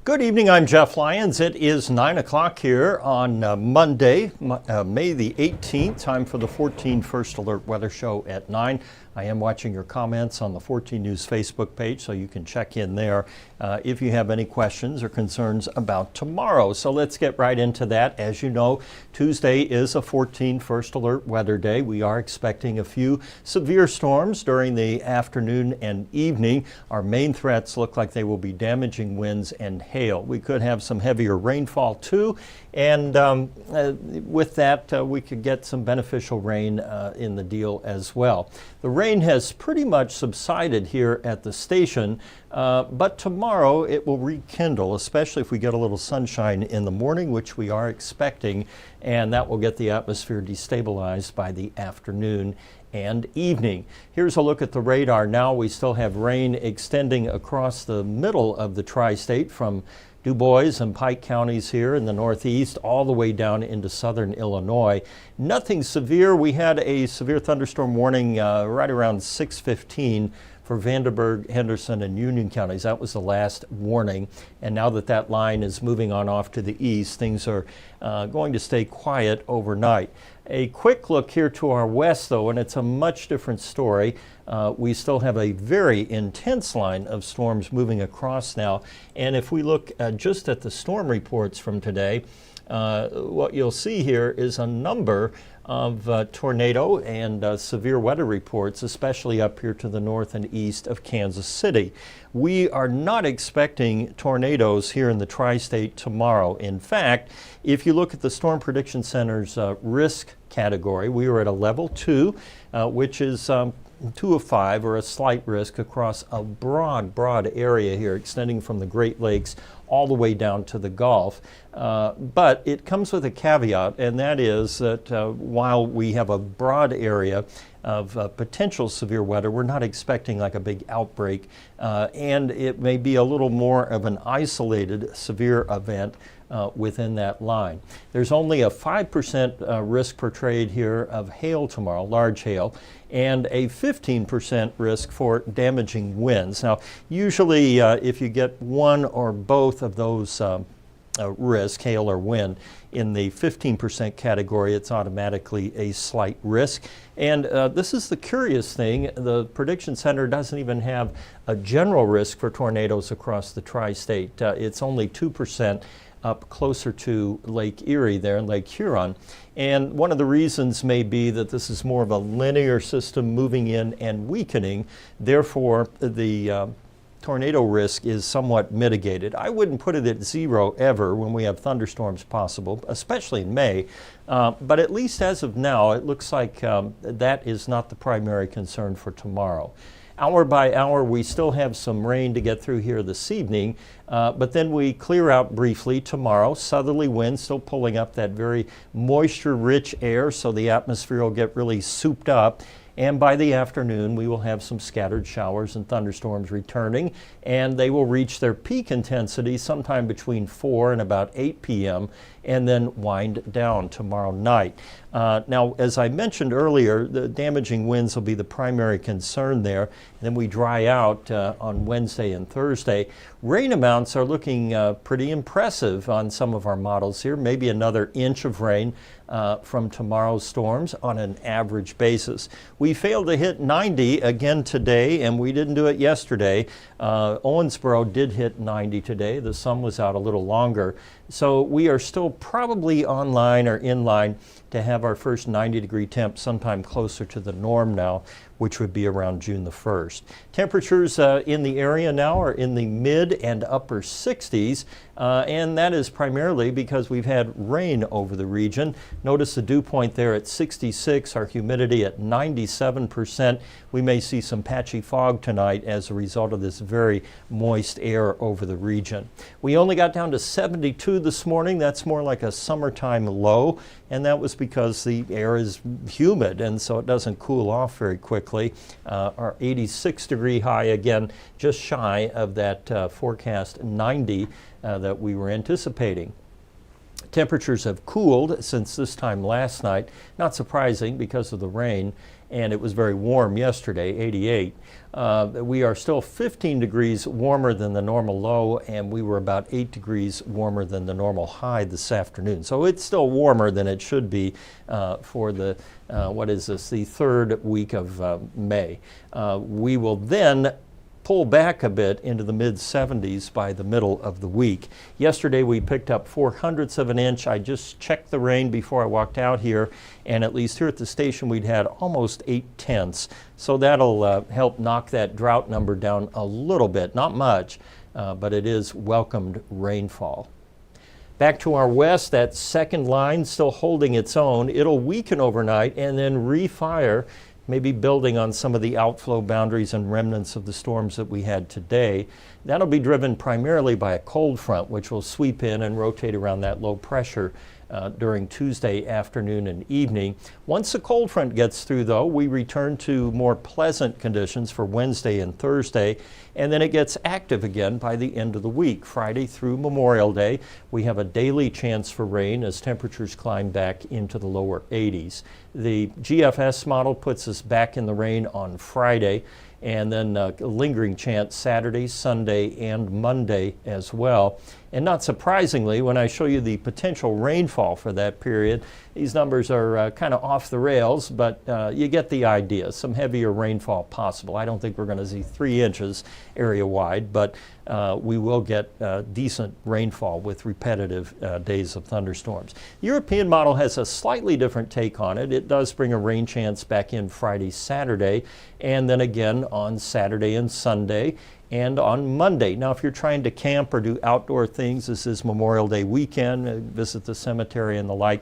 Good evening, I'm Jeff Lyons. It is 9 o'clock here on Monday, May the 18th. Time for the 14First Alert Weather Show at 9. I am watching your comments on the 14 News Facebook page, so you can check in there if you have any questions or concerns about tomorrow. So let's get right into that. As you know, Tuesday is a 14First Alert Weather Day. We are expecting a few severe storms during the afternoon and evening. Our main threats look like they will be damaging winds and hail. We could have some heavier rainfall too, and with that we could get some beneficial rain in the deal as well. The rain has pretty much subsided here at the station, but tomorrow it will rekindle, especially if we get a little sunshine in the morning, which we are expecting, and that will get the atmosphere destabilized by the afternoon and evening. Here's a look at the radar now. We still have rain extending across the middle of the tri-state from Du Bois and Pike counties here in the northeast all the way down into southern Illinois. Nothing severe. We had a severe thunderstorm warning right around 6:15 for Vanderburgh, Henderson, and Union counties. That was the last warning. And now that that line is moving on off to the east, things are going to stay quiet overnight. A quick look here to our west, though, and it's a much different story. We still have a very intense line of storms moving across now. And if we look just at the storm reports from today, what you'll see here is a number of tornado and severe weather reports, especially up here to the north and east of Kansas City. We are not expecting tornadoes here in the tri-state tomorrow. In fact, if you look at the Storm Prediction Center's risk category, we are at a level 2, which is 2 of 5, or a slight risk across a broad area here, extending from the Great Lakes all the way down to the Gulf. But it comes with a caveat, and that is that while we have a broad area of potential severe weather, we're not expecting like a big outbreak, and it may be a little more of an isolated severe event within that line. There's only a 5% risk portrayed here of hail tomorrow, large hail, and a 15% risk for damaging winds. Now, usually if you get one or both of those risk, hail or wind, in the 15% category, it's automatically a slight risk. And this is the curious thing. The Prediction Center doesn't even have a general risk for tornadoes across the tri-state. It's only 2% up closer to Lake Erie there and Lake Huron. And one of the reasons may be that this is more of a linear system moving in and weakening. Therefore, the tornado risk is somewhat mitigated. I wouldn't put it at 0 ever when we have thunderstorms possible, especially in May. But at least as of now, it looks like that is not the primary concern for tomorrow. Hour by hour, we still have some rain to get through here this evening, but then we clear out briefly tomorrow. Southerly winds still pulling up that very moisture-rich air, so the atmosphere will get really souped up. And by the afternoon, we will have some scattered showers and thunderstorms returning, and they will reach their peak intensity sometime between 4 and about 8 p.m., and then wind down tomorrow night. Now, as I mentioned earlier, the damaging winds will be the primary concern there. And then we dry out on Wednesday and Thursday. Rain amounts are looking pretty impressive on some of our models here, maybe another inch of rain from tomorrow's storms on an average basis. We failed to hit 90 again today, and we didn't do it yesterday. Owensboro did hit 90 today. The sun was out a little longer. So we are still probably online or in line to have our first 90-degree temp sometime closer to the norm now, which would be around June the 1st. Temperatures in the area now are in the mid and upper 60s, and that is primarily because we've had rain over the region. Notice the dew point there at 66, our humidity at 97%. We may see some patchy fog tonight as a result of this very moist air over the region. We only got down to 72 this morning. That's more like a summertime low, and that was because the air is humid, and so it doesn't cool off very quickly. Our 86-degree high, again, just shy of that forecast 90 that we were anticipating. Temperatures have cooled since this time last night. Not surprising because of the rain, and it was very warm yesterday, 88. We are still 15 degrees warmer than the normal low, and we were about 8 degrees warmer than the normal high this afternoon. So it's still warmer than it should be for the, what is this, the third week of May. We will then pull back a bit into the mid-70s by the middle of the week. Yesterday we picked up 0.04 of an inch. I just checked the rain before I walked out here, and at least here at the station we'd had almost 0.8. So that'll help knock that drought number down a little bit. Not much, but it is welcomed rainfall. Back to our west, that second line still holding its own. It'll weaken overnight and then refire, maybe building on some of the outflow boundaries and remnants of the storms that we had today. That'll be driven primarily by a cold front, which will sweep in and rotate around that low pressure during Tuesday afternoon and evening. Once the cold front gets through, though, we return to more pleasant conditions for Wednesday and Thursday, and then it gets active again by the end of the week. Friday through Memorial Day, we have a daily chance for rain as temperatures climb back into the lower 80s. The GFS model puts us back in the rain on Friday, and then a lingering chance Saturday, Sunday, and Monday as well. And not surprisingly, when I show you the potential rainfall for that period, these numbers are kind of off the rails, but you get the idea. Some heavier rainfall possible. I don't think we're going to see 3 inches area-wide, but we will get decent rainfall with repetitive days of thunderstorms. The European model has a slightly different take on it. It does bring a rain chance back in Friday, Saturday, and then again on Saturday and Sunday, and on Monday. Now, if you're trying to camp or do outdoor things, this is Memorial Day weekend, visit the cemetery and the like,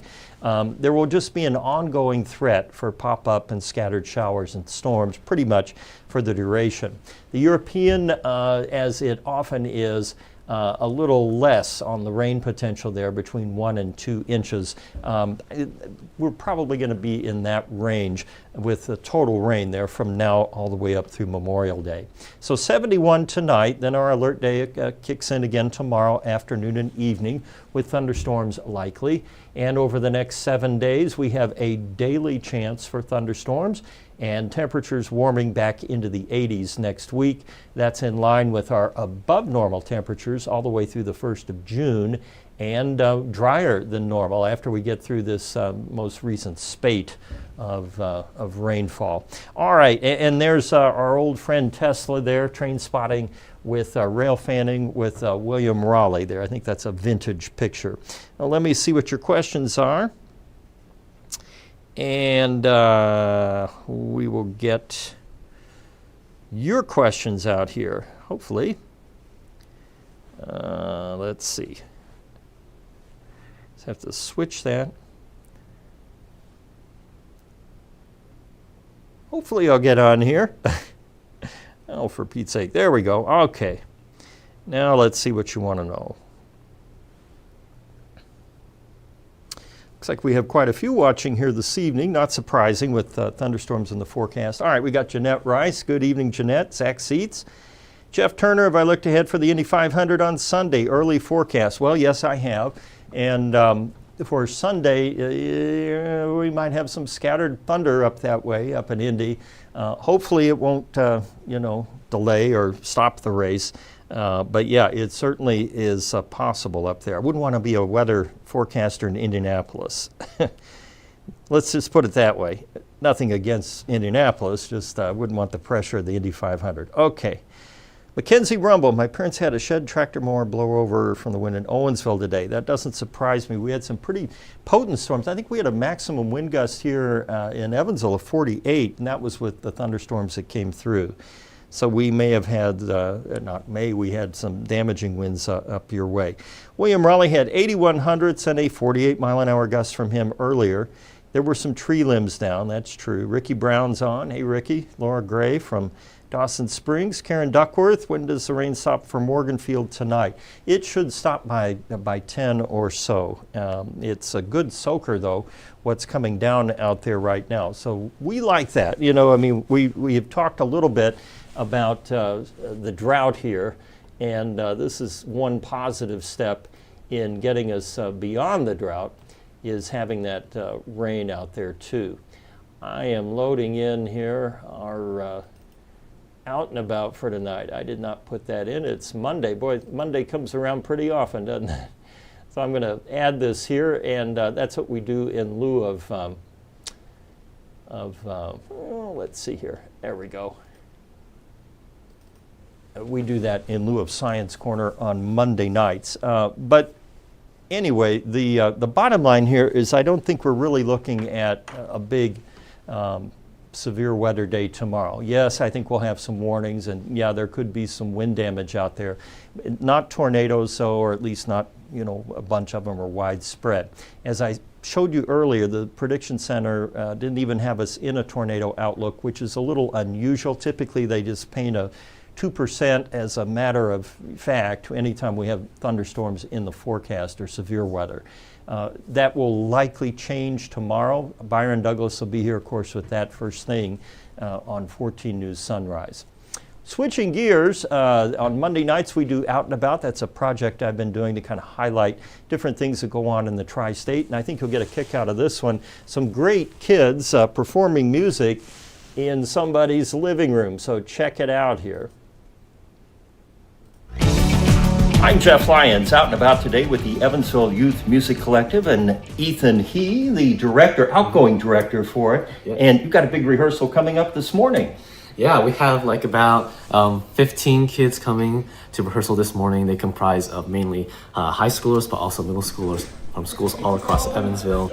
there will just be an ongoing threat for pop-up and scattered showers and storms pretty much for the duration. The European, as it often is, a little less on the rain potential there, between 1 and 2 inches. We're probably going to be in that range with the total rain there from now all the way up through Memorial Day. So 71 tonight, then our alert day kicks in again tomorrow afternoon and evening with thunderstorms likely. And over the next 7 days, we have a daily chance for thunderstorms, and temperatures warming back into the 80s next week. That's in line with our above normal temperatures all the way through the 1st of June, and drier than normal after we get through this most recent spate of rainfall. All right, and there's our old friend Tesla there, train spotting with rail fanning with William Raleigh there. I think that's a vintage picture. Now let me see what your questions are. And we will get your questions out here, hopefully. Let's see. Just have to switch that. Hopefully I'll get on here. Oh, for Pete's sake. There we go. Okay. Now let's see what you want to know. Looks like we have quite a few watching here this evening, not surprising with thunderstorms in the forecast. All right, we got Jeanette Rice. Good evening, Jeanette. Zach Seats. Jeff Turner, have I looked ahead for the Indy 500 on Sunday? Early forecast. Well, yes, I have. And for Sunday, we might have some scattered thunder up that way, up in Indy. Hopefully it won't, delay or stop the race. But yeah, it certainly is possible up there. I wouldn't want to be a weather forecaster in Indianapolis. Let's just put it that way. Nothing against Indianapolis, just wouldn't want the pressure of the Indy 500. Okay. Mackenzie Rumble, my parents had a shed tractor mower blow over from the wind in Owensville today. That doesn't surprise me. We had some pretty potent storms. I think we had a maximum wind gust here in Evansville of 48, and that was with the thunderstorms that came through. So we may have had, we had some damaging winds up your way. William Raleigh had 8,100 and a 48-mile-an-hour gust from him earlier. There were some tree limbs down, that's true. Ricky Brown's on. Hey, Ricky. Laura Gray from Dawson Springs. Karen Duckworth, when does the rain stop for Morganfield tonight? It should stop by 10 or so. It's a good soaker, though, what's coming down out there right now. So we like that. We have talked a little bit about the drought here, and this is one positive step in getting us beyond the drought is having that rain out there too. I am loading in here our out and about for tonight. I did not put that in. It's Monday. Boy, Monday comes around pretty often, doesn't it? So I'm going to add this here, and that's what we do in lieu let's see here. There we go. We do that in lieu of Science Corner on Monday nights. But anyway, the bottom line here is I don't think we're really looking at a big severe weather day tomorrow. Yes, I think we'll have some warnings, and yeah, there could be some wind damage out there. Not tornadoes, so, or at least not, you know, a bunch of them are widespread. As I showed you earlier, the Prediction Center didn't even have us in a tornado outlook, which is a little unusual. Typically, they just paint a 2% as a matter of fact anytime we have thunderstorms in the forecast or severe weather. That will likely change tomorrow. Byron Douglas will be here, of course, with that first thing on 14 News Sunrise. Switching gears, on Monday nights we do Out and About. That's a project I've been doing to kind of highlight different things that go on in the tri-state, and I think you'll get a kick out of this one. Some great kids performing music in somebody's living room, so check it out here. I'm Jeff Lyons, out and about today with the Evansville Youth Music Collective, and Ethan He, the director, outgoing director for it. Yep. And you've got a big rehearsal coming up this morning. Yeah, we have like about 15 kids coming to rehearsal this morning. They comprise of mainly high schoolers, but also middle schoolers from schools all across Evansville.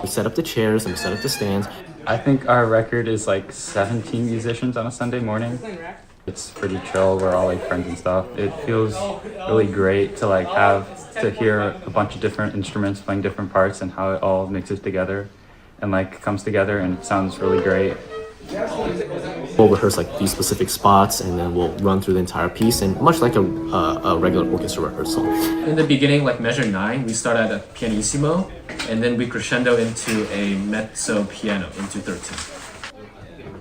We set up the chairs and we set up the stands. I think our record is like 17 musicians on a Sunday morning. It's pretty chill. We're all like friends and stuff. It feels really great to like have to hear a bunch of different instruments playing different parts and how it all mixes together and like comes together, and it sounds really great. We'll rehearse like these specific spots, and then we'll run through the entire piece, and much like a regular orchestra rehearsal. In the beginning, like measure 9, we start at a pianissimo, and then we crescendo into a mezzo piano into 13.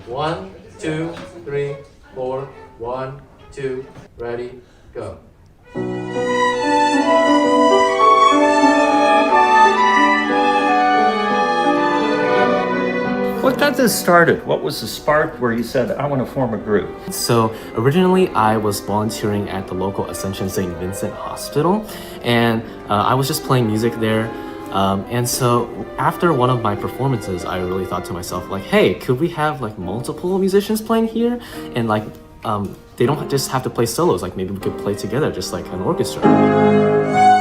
1, 2, 3, 4, 1, 2, ready, go. What got this started? What was the spark where you said, I want to form a group? So originally I was volunteering at the local Ascension St. Vincent Hospital, and I was just playing music there. And so after one of my performances, I really thought to myself, like, hey, could we have like multiple musicians playing here? And like, they don't just have to play solos, like maybe we could play together just like an orchestra.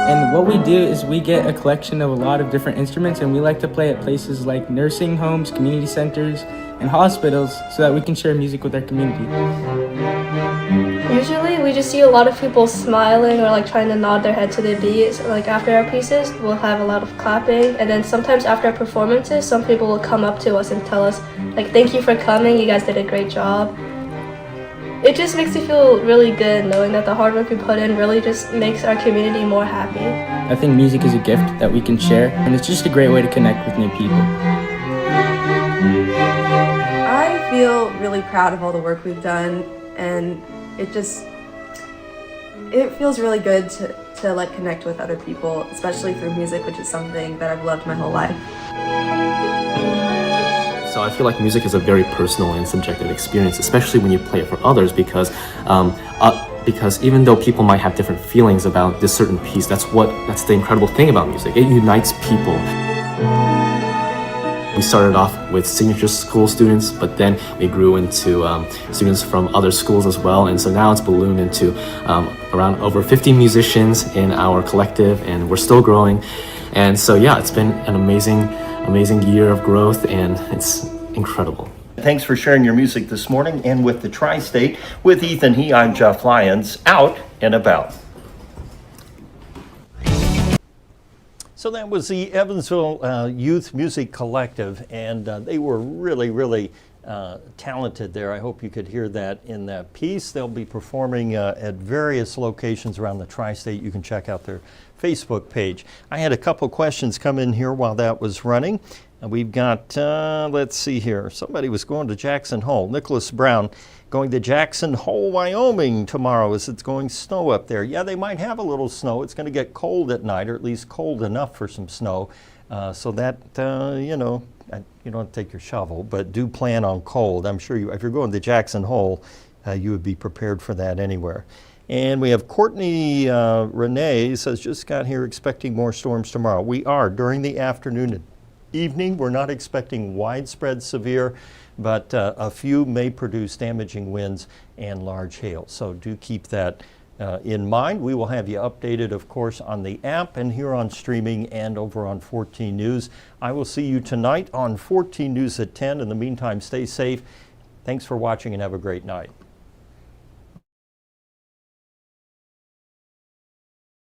And what we do is we get a collection of a lot of different instruments, and we like to play at places like nursing homes, community centers, and hospitals so that we can share music with our community. Usually we just see a lot of people smiling or like trying to nod their head to the beat. So, like after our pieces, we'll have a lot of clapping, and then sometimes after our performances, some people will come up to us and tell us like, thank you for coming, you guys did a great job. It just makes me feel really good knowing that the hard work we put in really just makes our community more happy. I think music is a gift that we can share, and it's just a great way to connect with new people. I feel really proud of all the work we've done, and it feels really good to like connect with other people, especially through music, which is something that I've loved my whole life. So I feel like music is a very personal and subjective experience, especially when you play it for others, because even though people might have different feelings about this certain piece, that's the incredible thing about music. It unites people. We started off with signature school students, but then we grew into students from other schools as well, and so now it's ballooned into around over 50 musicians in our collective, and we're still growing. And so yeah, it's been an amazing year of growth, and it's incredible. Thanks for sharing your music this morning, and with the Tri-State. With Ethan He, I'm Jeff Lyons, out and about. So that was the Evansville Youth Music Collective, and they were really talented there. I hope you could hear that in that piece. They'll be performing at various locations around the Tri-State. You can check out their Facebook page. I had a couple questions come in here while that was running. We've got, let's see here, somebody was going to Jackson Hole. Nicholas Brown going to Jackson Hole, Wyoming tomorrow as it's going snow up there. Yeah, they might have a little snow. It's going to get cold at night, or at least cold enough for some snow. So that, you know, you don't take your shovel, but do plan on cold. I'm sure if you're going to Jackson Hole, you would be prepared for that anywhere. And we have Courtney Renee says, just got here expecting more storms tomorrow. We are during the afternoon and evening. We're not expecting widespread severe, but a few may produce damaging winds and large hail. So do keep that in mind. We will have you updated, of course, on the app and here on streaming and over on 14 News. I will see you tonight on 14 News at 10. In the meantime, stay safe. Thanks for watching and have a great night.